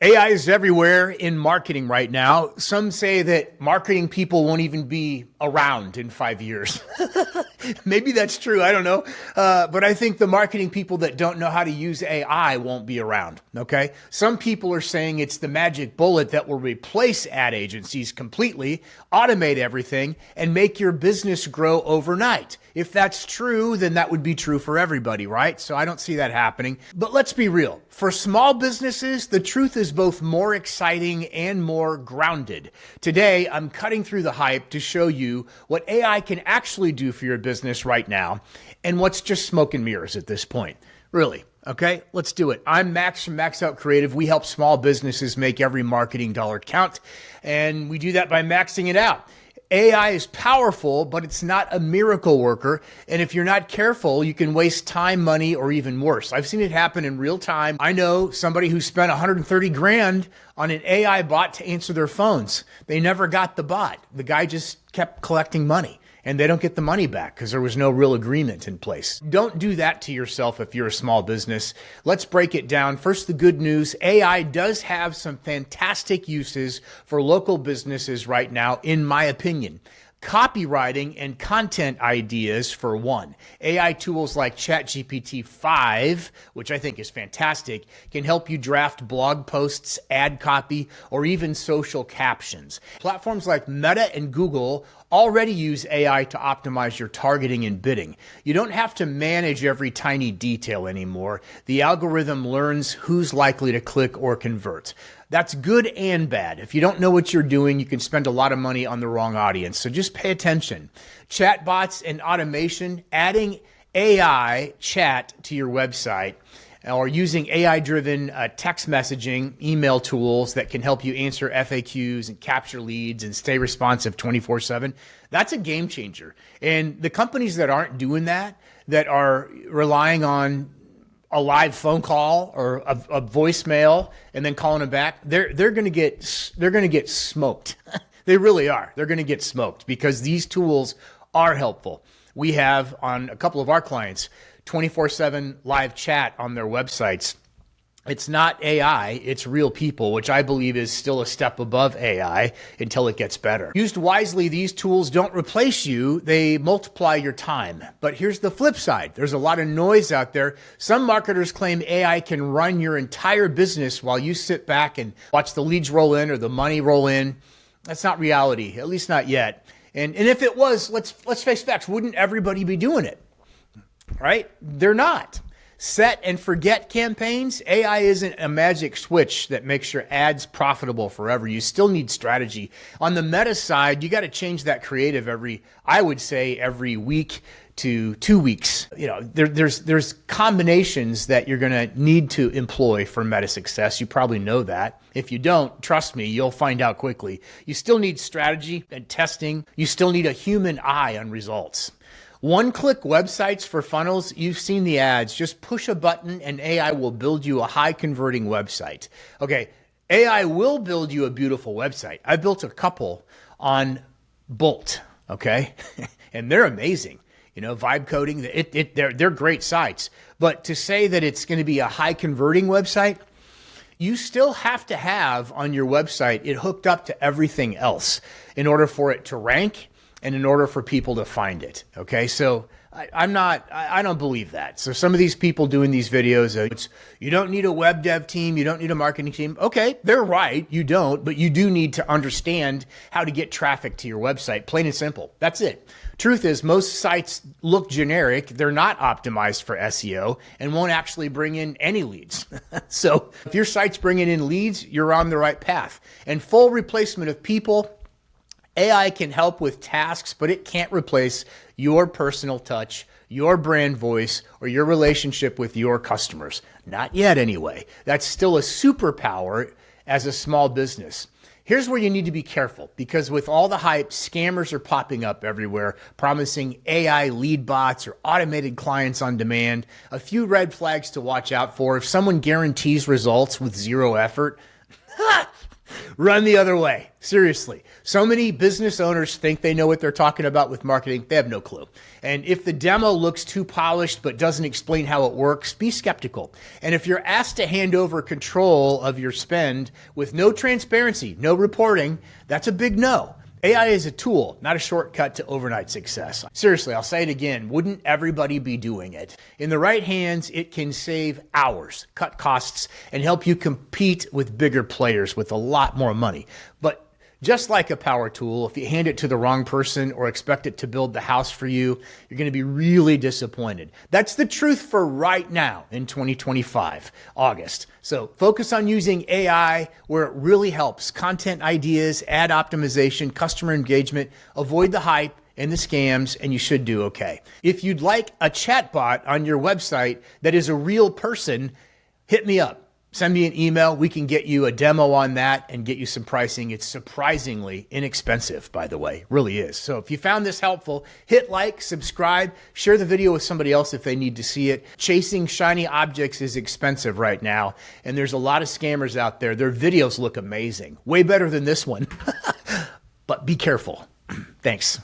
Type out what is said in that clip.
AI is everywhere in marketing right now. Some say that marketing people won't even be around in 5 years. Maybe that's true. I don't know. But I think the marketing people that don't know how to use AI won't be around. Okay. Some people are saying it's the magic bullet that will replace ad agencies completely, automate everything, and make your business grow overnight. If that's true, then that would be true for everybody, right? So I don't see that happening. But let's be real. For small businesses, the truth is both more exciting and more grounded. Today, I'm cutting through the hype to show you what AI can actually do for your business right now and what's just smoke and mirrors at this point. Really. Okay, let's do it. I'm Max from Max Out Creative. We help small businesses make every marketing dollar count, and we do that by maxing it out. AI is powerful, but it's not a miracle worker. And if you're not careful, you can waste time, money, or even worse. I've seen it happen in real time. I know somebody who spent 130 grand on an AI bot to answer their phones. They never got the bot. The guy just kept collecting money. And they don't get the money back because there was no real agreement in place. Don't do that to yourself if you're a small business. Let's break it down. First, the good news. AI does have some fantastic uses for local businesses right now, in my opinion. Copywriting and content ideas for one. AI tools like ChatGPT 5, which I think is fantastic, can help you draft blog posts, ad copy, or even social captions. Platforms like Meta and Google already use AI to optimize your targeting and bidding. You don't have to manage every tiny detail anymore. The algorithm learns who's likely to click or convert. That's good and bad. If you don't know what you're doing, you can spend a lot of money on the wrong audience. So just pay attention. Chatbots and automation, adding AI chat to your website, or using AI-driven text messaging, email tools that can help you answer FAQs and capture leads and stay responsive 24/7. That's a game changer. And the companies that aren't doing that, that are relying on a live phone call or a voicemail and then calling them back, they're going to get smoked. They really are. They're going to get smoked because these tools are helpful. We have on a couple of our clients 24/7 live chat on their websites. It's not AI, it's real people, which I believe is still a step above AI until it gets better. Used wisely, these tools don't replace you, they multiply your time. But here's the flip side. There's a lot of noise out there. Some marketers claim AI can run your entire business while you sit back and watch the leads roll in or the money roll in. That's not reality, at least not yet. And if it was, let's face facts, wouldn't everybody be doing it? Right? They're not. Set and forget campaigns. AI isn't a magic switch that makes your ads profitable forever. You still need strategy. On the Meta side, you got to change that creative I would say every week to 2 weeks. You know, there's combinations that you're going to need to employ for Meta success. You probably know that. If you don't, trust me, you'll find out quickly. You still need strategy and testing. You still need a human eye on results. One-click websites for funnels, you've seen the ads. Just push a button and AI will build you a high-converting website. Okay, AI will build you a beautiful website. I built a couple on Bolt, okay? And they're amazing. You know, vibe coding, they're great sites. But to say that it's going to be a high-converting website, you still have to have on your website it hooked up to everything else in order for it to rank and in order for people to find it. Okay, so I don't believe that. So some of these people doing these videos, you don't need a web dev team, you don't need a marketing team. Okay, they're right, you don't, but you do need to understand how to get traffic to your website, plain and simple. That's it. Truth is, most sites look generic, they're not optimized for SEO, and won't actually bring in any leads. So if your site's bringing in leads, you're on the right path. And full replacement of people, AI can help with tasks, but it can't replace your personal touch, your brand voice, or your relationship with your customers. Not yet, anyway. That's still a superpower as a small business. Here's where you need to be careful, because with all the hype, scammers are popping up everywhere, promising AI lead bots or automated clients on demand. A few red flags to watch out for. If someone guarantees results with zero effort, Run the other way. Seriously. So many business owners think they know what they're talking about with marketing. They have no clue. And if the demo looks too polished but doesn't explain how it works, be skeptical. And if you're asked to hand over control of your spend with no transparency, no reporting, that's a big no. AI is a tool, not a shortcut to overnight success. Seriously, I'll say it again. Wouldn't everybody be doing it? In the right hands, it can save hours, cut costs, and help you compete with bigger players with a lot more money. But just like a power tool, if you hand it to the wrong person or expect it to build the house for you, you're going to be really disappointed. That's the truth for right now in 2025, August. So focus on using AI where it really helps. Content ideas, ad optimization, customer engagement. Avoid the hype and the scams, and you should do okay. If you'd like a chatbot on your website that is a real person, hit me up. Send me an email. We can get you a demo on that and get you some pricing. It's surprisingly inexpensive, by the way. It really is. So if you found this helpful, hit like, subscribe, share the video with somebody else if they need to see it. Chasing shiny objects is expensive right now, and there's a lot of scammers out there. Their videos look amazing. Way better than this one. But be careful. Thanks.